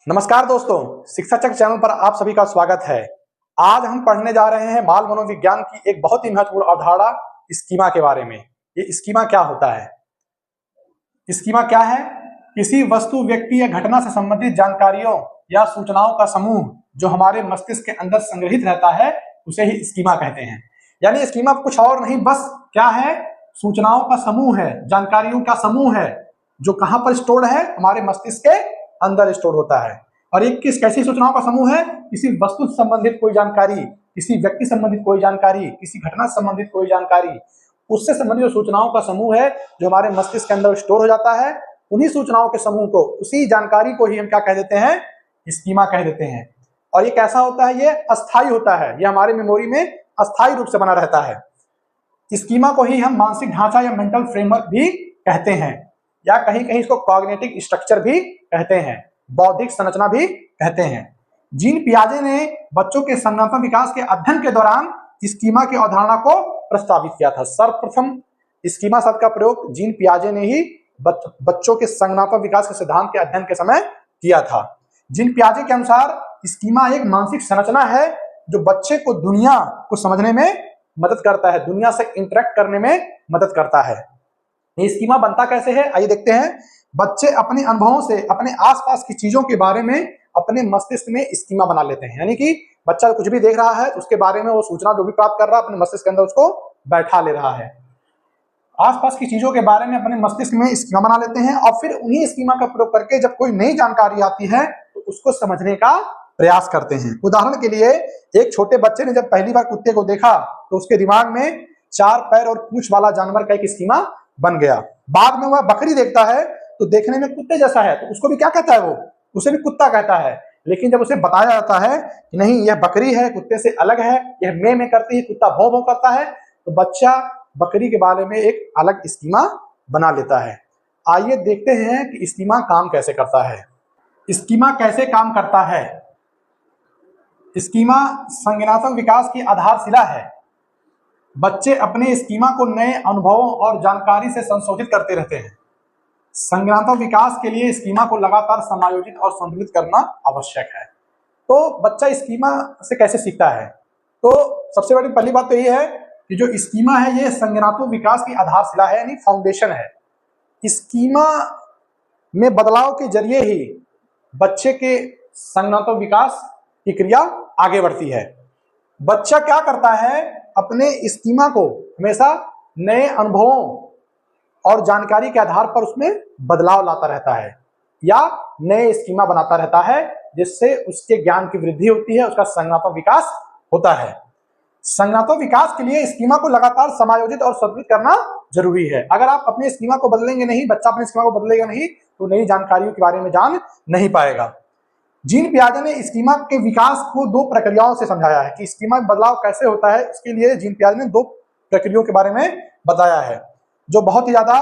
नमस्कार दोस्तों, शिक्षा चक्र चैनल पर आप सभी का स्वागत है। आज हम पढ़ने जा रहे हैं बाल मनोविज्ञान की एक बहुत ही महत्वपूर्ण अवधारणा स्कीमा के बारे में। ये स्कीमा क्या होता है? स्कीमा क्या है? किसी वस्तु, व्यक्ति या घटना से संबंधित जानकारियों या सूचनाओं का समूह जो हमारे मस्तिष्क के अंदर संग्रहित रहता है उसे ही स्कीमा कहते हैं। यानी स्कीमा कुछ और नहीं, बस क्या है? सूचनाओं का समूह है, जानकारियों का समूह है जो कहां पर स्टोर्ड है? हमारे मस्तिष्क के अंदर स्टोर होता है। और ये कैसी सूचनाओं का समूह है? किसी वस्तु से संबंधित कोई जानकारी, किसी व्यक्ति संबंधित कोई जानकारी, किसी घटना से संबंधित कोई जानकारी, उससे संबंधित सूचनाओं का समूह है जो हमारे मस्तिष्क के अंदर स्टोर हो जाता है। उन्हीं सूचनाओं के समूह को, उसी जानकारी को ही हम क्या कह देते हैं? स्कीमा कह देते हैं। और ये कैसा होता है? ये अस्थायी होता है, ये हमारे मेमोरी में अस्थायी रूप से बना रहता है। स्कीमा को ही हम मानसिक ढांचा या मेंटल फ्रेमवर्क भी कहते हैं, या कहीं कहीं इसको कॉग्निटिव स्ट्रक्चर भी कहते हैं, बौद्धिक संरचना भी कहते हैं। जीन पियाजे ने बच्चों के संज्ञानात्मक विकास के अध्ययन के दौरान स्कीमा की अवधारणा को प्रस्तावित किया था। सर्वप्रथम स्कीमा शब्द का प्रयोग जीन पियाजे ने ही बच्चों के संज्ञानात्मक विकास के सिद्धांत के अध्ययन के समय किया था। जीन पियाजे के अनुसार स्कीमा एक मानसिक संरचना है जो बच्चे को दुनिया को समझने में मदद करता है, दुनिया से इंटरेक्ट करने में मदद करता है। ये स्कीमा बनता कैसे है, आइए देखते हैं। बच्चे अपने अनुभवों से, अपने आसपास की चीजों के बारे में अपने मस्तिष्क में स्कीमा बना लेते हैं। यानी कि बच्चा कुछ भी देख रहा है तो उसके बारे में वो सूचना जो भी प्राप्त कर रहा है अपने मस्तिष्क के अंदर उसको बैठा ले रहा है। आसपास की चीजों के बारे में अपने मस्तिष्क में स्कीमा बना लेते हैं और फिर उन्हीं स्कीमा का प्रयोग करके जब कोई नई जानकारी आती है तो उसको समझने का प्रयास करते हैं। उदाहरण के लिए, एक छोटे बच्चे ने जब पहली बार कुत्ते को देखा तो उसके दिमाग में 4 पैर और पूंछ वाला जानवर का एक स्कीमा बन गया। बाद में वह बकरी देखता है तो देखने में कुत्ते जैसा है तो उसको भी क्या कहता है? वो उसे भी कुत्ता कहता है। लेकिन जब उसे बताया जाता है कि नहीं, यह बकरी है, कुत्ते से अलग है, यह में करती है, कुत्ता भौं भौं करता है, तो बच्चा बकरी के बारे में एक अलग स्कीमा बना लेता है। आइए देखते हैं कि स्कीमा काम कैसे करता है। स्कीमा कैसे काम करता है? स्कीमा संज्ञानात्मक विकास की आधारशिला है। बच्चे अपने स्कीमा को नए अनुभवों और जानकारी से संशोधित करते रहते हैं। संज्ञानात्मक विकास के लिए स्कीमा को लगातार समायोजित और संतुलित करना आवश्यक है। तो बच्चा स्कीमा से कैसे सीखता है? तो सबसे बड़ी पहली बात तो ये है कि जो स्कीमा है ये संज्ञानात्मक विकास की आधारशिला है, यानी फाउंडेशन है। स्कीमा में बदलाव के जरिए ही बच्चे के संज्ञानात्मक विकास की क्रिया आगे बढ़ती है। बच्चा क्या करता है? अपने स्कीमा को हमेशा नए अनुभवों और जानकारी के आधार पर उसमें बदलाव लाता रहता है या नए स्कीमा बनाता रहता है, जिससे उसके ज्ञान की वृद्धि होती है, उसका संज्ञानात्मक विकास होता है। संज्ञानात्मक विकास के लिए स्कीमा को लगातार समायोजित और संतुलित करना जरूरी है। अगर आप अपने स्कीमा को बदलेंगे नहीं, बच्चा अपने स्कीमा को बदलेगा नहीं, तो नई जानकारियों के बारे में जान नहीं पाएगा। जीन पियाजे ने स्कीमा के विकास को 2 प्रक्रियाओं से समझाया है कि स्कीमा में बदलाव कैसे होता है। इसके लिए जीन पियाजे ने 2 प्रक्रियाओं के बारे में बताया है जो बहुत ही ज्यादा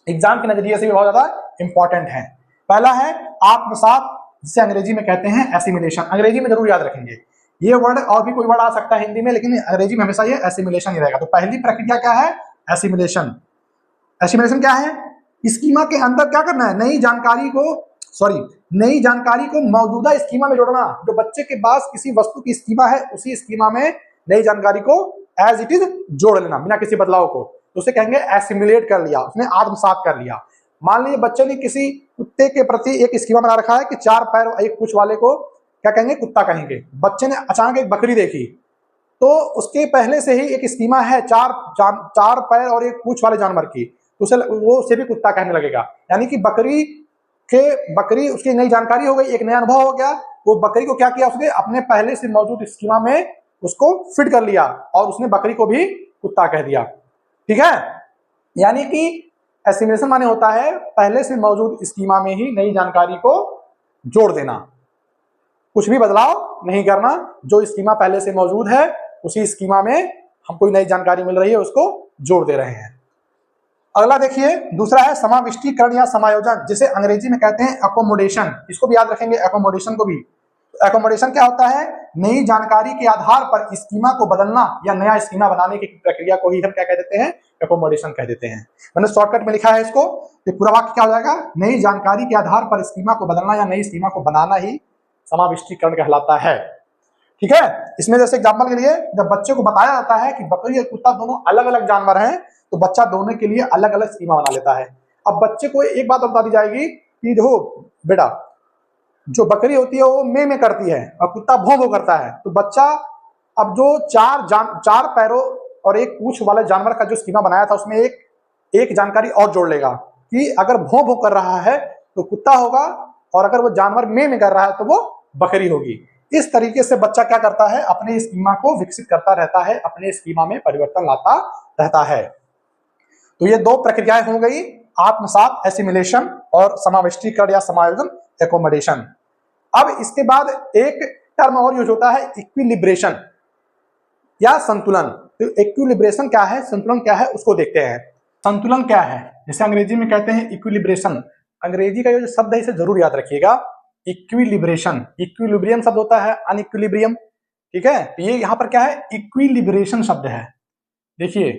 एग्जाम के नजरिए से भी बहुत ज्यादा इंपॉर्टेंट है। पहला है आत्मसात, जिसे अंग्रेजी में कहते हैं एसिमिलेशन। अंग्रेजी में जरूर याद रखेंगे ये वर्ड, और भी कोई वर्ड आ सकता है हिंदी में, लेकिन अंग्रेजी में हमेशा ये एसिमिलेशन ही रहेगा। तो पहली प्रक्रिया क्या है? एसिमिलेशन। एसिमिलेशन क्या है? स्कीमा के अंदर क्या करना है? नई जानकारी को मौजूदा स्कीमा में जोड़ना। जो बच्चे के पास किसी वस्तु की स्कीमा है उसी स्कीमा में नई जानकारी को एज इट इज जोड़ लेना बिना किसी बदलाव को, तो उसे कहेंगे एसिमिलेट कर लिया, उसने आत्मसात कर लिया। मान लीजिए बच्चे ने किसी कुत्ते के प्रति एक स्कीमा बना रखा है कि 4 पैर और एक पूंछ वाले को क्या कहेंगे? कुत्ता कहेंगे। बच्चे ने अचानक एक बकरी देखी तो उसके पहले से ही एक स्कीमा है 4 पैर और एक पूंछ वाले जानवर की, तो उसे भी कुत्ता कहने लगेगा। यानी कि बकरी उसकी नई जानकारी हो गई, एक नया अनुभव हो गया। वो बकरी को क्या किया? उसने अपने पहले से मौजूद स्कीमा में उसको फिट कर लिया और उसने बकरी को भी कुत्ता कह दिया। ठीक है? यानी कि एसिमिलेशन माने होता है पहले से मौजूद स्कीमा में ही नई जानकारी को जोड़ देना, कुछ भी बदलाव नहीं करना। जो स्कीमा पहले से मौजूद है उसी स्कीमा में हम कोई नई जानकारी मिल रही है उसको जोड़ दे रहे हैं। अगला देखिए, दूसरा है समाविष्टीकरण या समायोजन, जिसे अंग्रेजी में कहते हैं एकोमोडेशन। इसको भी याद रखेंगे, एकोमोडेशन को भी। एकोमोडेशन क्या होता है? नई जानकारी के आधार पर स्कीमा को बदलना या नया स्कीमा बनाने की प्रक्रिया को ही हम क्या कह देते हैं? एकोमोडेशन कह देते हैं। मैंने शॉर्टकट में लिखा है इसको, तो पूरा वाक्य क्या हो जाएगा? नई जानकारी के आधार पर स्कीमा को बदलना या नई स्कीमा को बनाना ही समाविष्टीकरण कहलाता है। ठीक है। इसमें जैसे एग्जाम्पल के लिए जब बच्चे को बताया जाता है कि बकरी और कुत्ता दोनों अलग अलग जानवर हैं, तो बच्चा दोनों के लिए अलग अलग स्कीमा बना लेता है। अब बच्चे को एक बात बता दी जाएगी कि देखो बेटा, जो बकरी होती है वो में करती है और कुत्ता भौं भौं करता है, तो बच्चा अब जो चार पैरों और एक पूंछ वाले जानवर का जो स्कीमा बनाया था उसमें एक जानकारी और जोड़ लेगा कि अगर भौं भौं कर रहा है तो कुत्ता होगा, और अगर वो जानवर में कर रहा है तो वो बकरी होगी। इस तरीके से बच्चा क्या करता है? अपने स्कीमा को विकसित करता रहता है, अपने स्कीमा में परिवर्तन लाता रहता है। तो ये दो प्रक्रियाएं हो गई, आत्मसात एसिमिलेशन और समाविष्टीकरण या समायोजन एकोमोडेशन। अब इसके बाद एक टर्म और यूज होता है, इक्विलिब्रेशन या संतुलन। तो इक्विलिब्रेशन क्या है, संतुलन क्या है, उसको देखते हैं। संतुलन क्या है? जैसे अंग्रेजी में कहते हैं इक्विलिब्रेशन, अंग्रेजी का जो शब्द है इसे जरूर याद रखिएगा, इक्विलिब्रेशन। इक्विलिब्रियम शब्द होता है अनइक्विलिब्रियम, ठीक है। तो ये यहाँ पर क्या है? इक्विलिब्रेशन शब्द है। देखिए,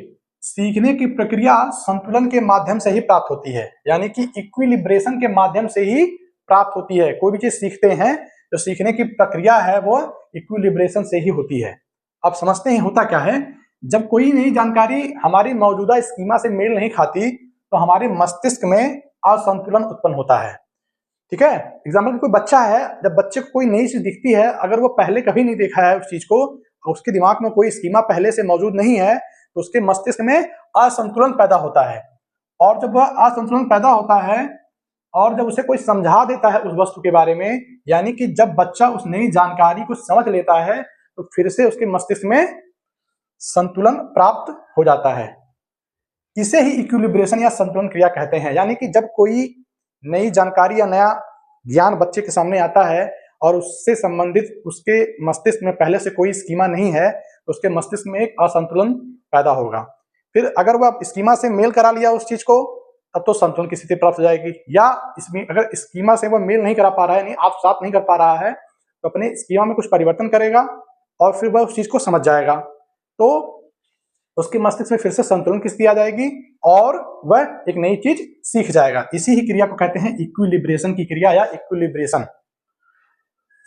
सीखने की प्रक्रिया संतुलन के माध्यम से ही प्राप्त होती है, यानी कि इक्विलिब्रेशन के माध्यम से ही प्राप्त होती है। कोई भी चीज सीखते हैं तो सीखने की प्रक्रिया है वो इक्विलिब्रेशन से ही होती है। अब समझते हैं होता क्या है। जब कोई नई जानकारी हमारी मौजूदा स्कीमा से मेल नहीं खाती तो हमारे मस्तिष्क में असंतुलन उत्पन्न होता है। ठीक है। एग्जाम्पल, कोई बच्चा है, जब बच्चे को कोई नई चीज दिखती है, अगर वो पहले कभी नहीं देखा है उस चीज को, उसके दिमाग में कोई स्कीमा पहले से मौजूद नहीं है, तो उसके मस्तिष्क में असंतुलन पैदा होता है। और जब वह असंतुलन पैदा होता है और जब उसे कोई समझा देता है उस वस्तु के बारे में, यानी कि जब बच्चा उस नई जानकारी को समझ लेता है तो फिर से उसके मस्तिष्क में संतुलन प्राप्त हो जाता है। इसे ही इक्विलिब्रेशन या संतुलन क्रिया कहते हैं। यानी कि जब कोई नई जानकारी या नया ज्ञान बच्चे के सामने आता है और उससे संबंधित उसके मस्तिष्क में पहले से कोई स्कीमा नहीं है, तो उसके मस्तिष्क में एक असंतुलन पैदा होगा। फिर अगर वह स्कीमा से मेल करा लिया उस चीज को, तब तो संतुलन की स्थिति प्राप्त हो जाएगी। या इसमें अगर स्कीमा से वह मेल नहीं करा पा रहा है, नहीं आप साथ नहीं कर पा रहा है, तो अपने स्कीमा में कुछ परिवर्तन करेगा और फिर वह उस चीज को समझ जाएगा, तो उसके मस्तिष्क में फिर से संतुलन की स्थिति आ जाएगी और वह एक नई चीज सीख जाएगा। इसी ही क्रिया को कहते हैं इक्विलिब्रेशन की क्रिया या इक्विलिब्रेशन।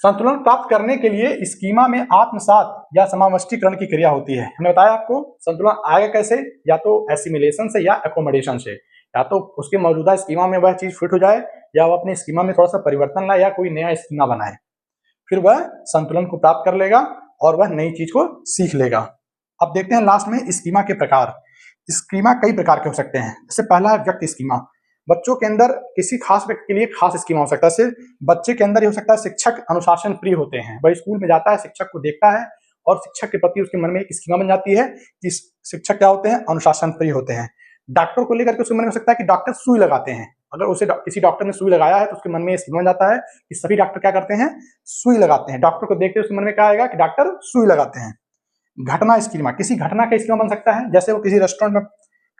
संतुलन प्राप्त करने के लिए स्कीमा में आत्मसात या समाविष्टीकरण की क्रिया होती है। हमने बताया आपको संतुलन आएगा कैसे, या तो एसिमिलेशन से या एकोमोडेशन से। या तो उसके मौजूदा स्कीमा में वह चीज फिट हो जाए, या वह अपने स्कीमा में थोड़ा सा परिवर्तन लाए, या कोई नया स्कीमा बनाए, फिर वह संतुलन को प्राप्त कर लेगा और वह नई चीज को सीख लेगा। अब देखते हैं लास्ट में स्कीमा के प्रकार। स्कीमा कई प्रकार के हो सकते हैं। जैसे पहला है व्यक्ति स्कीमा। बच्चों के अंदर किसी खास व्यक्ति के लिए खास स्कीमा हो सकता है। सिर्फ बच्चे के अंदर ही हो सकता है। शिक्षक अनुशासन प्रिय होते हैं, वह स्कूल में जाता है, शिक्षक को देखता है और शिक्षक के प्रति उसके मन में एक स्कीमा बन जाती है कि शिक्षक क्या होते हैं? अनुशासन प्रिय होते हैं। डॉक्टर को लेकर के उसके मन में हो सकता है कि डॉक्टर सुई लगाते हैं। अगर उसे किसी डॉक्टर ने सुई लगाया है तो उसके मन में स्कीमा बन जाता है कि सभी डॉक्टर क्या करते हैं? सुई लगाते हैं। डॉक्टर को देखते उसके मन में क्या आएगा कि डॉक्टर सुई लगाते हैं। घटना स्कीमा, किसी घटना का स्कीमा बन सकता है। जैसे वो किसी रेस्टोरेंट में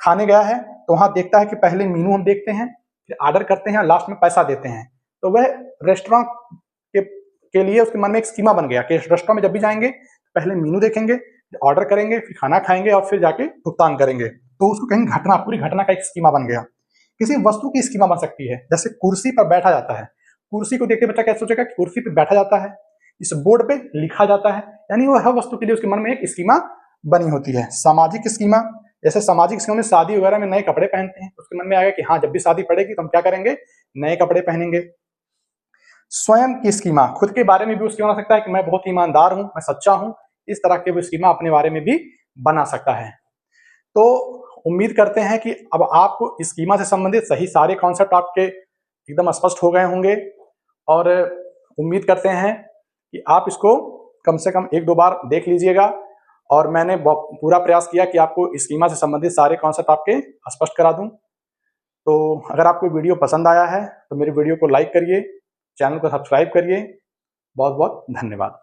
खाने गया है तो वहां देखता है कि पहले मेनू हम देखते हैं, फिर ऑर्डर करते हैं, लास्ट में पैसा देते हैं, तो वह रेस्टोरेंट के लिए उसके मन में एक स्कीमा बन गया कि रेस्टोरेंट में जब भी जाएंगे पहले मेनू देखेंगे, ऑर्डर करेंगे, फिर खाना खाएंगे और फिर जाके भुगतान करेंगे। तो उसको कहीं घटना, पूरी घटना का एक स्कीमा बन गया। किसी वस्तु की स्कीमा बन सकती है। जैसे कुर्सी पर बैठा जाता है, कुर्सी को देख के बच्चा क्या सोचेगा कि कुर्सी पर बैठा जाता है, इस बोर्ड पे लिखा जाता है, यानी वो हर वस्तु के लिए उसके मन में एक स्कीमा बनी होती है। सामाजिक स्कीमा, जैसे सामाजिक स्कीमा में शादी वगैरह में नए कपड़े पहनते हैं, उसके मन में आएगा कि हाँ जब भी शादी पड़ेगी तो हम क्या करेंगे? नए कपड़े पहनेंगे। स्वयं की स्कीमा, खुद के बारे में भी उसकी बना सकता है कि मैं बहुत ईमानदार हूं, मैं सच्चा हूं, इस तरह के वो स्कीमा अपने बारे में भी बना सकता है। तो उम्मीद करते हैं कि अब आपको स्कीमा से संबंधित सही सारे कॉन्सेप्ट आपके एकदम स्पष्ट हो गए होंगे, और उम्मीद करते हैं कि आप इसको कम से कम 1-2 बार देख लीजिएगा। और मैंने पूरा प्रयास किया कि आपको स्कीमा से संबंधित सारे कॉन्सेप्ट आपके स्पष्ट करा दूं। तो अगर आपको वीडियो पसंद आया है तो मेरी वीडियो को लाइक करिए, चैनल को सब्सक्राइब करिए। बहुत बहुत धन्यवाद।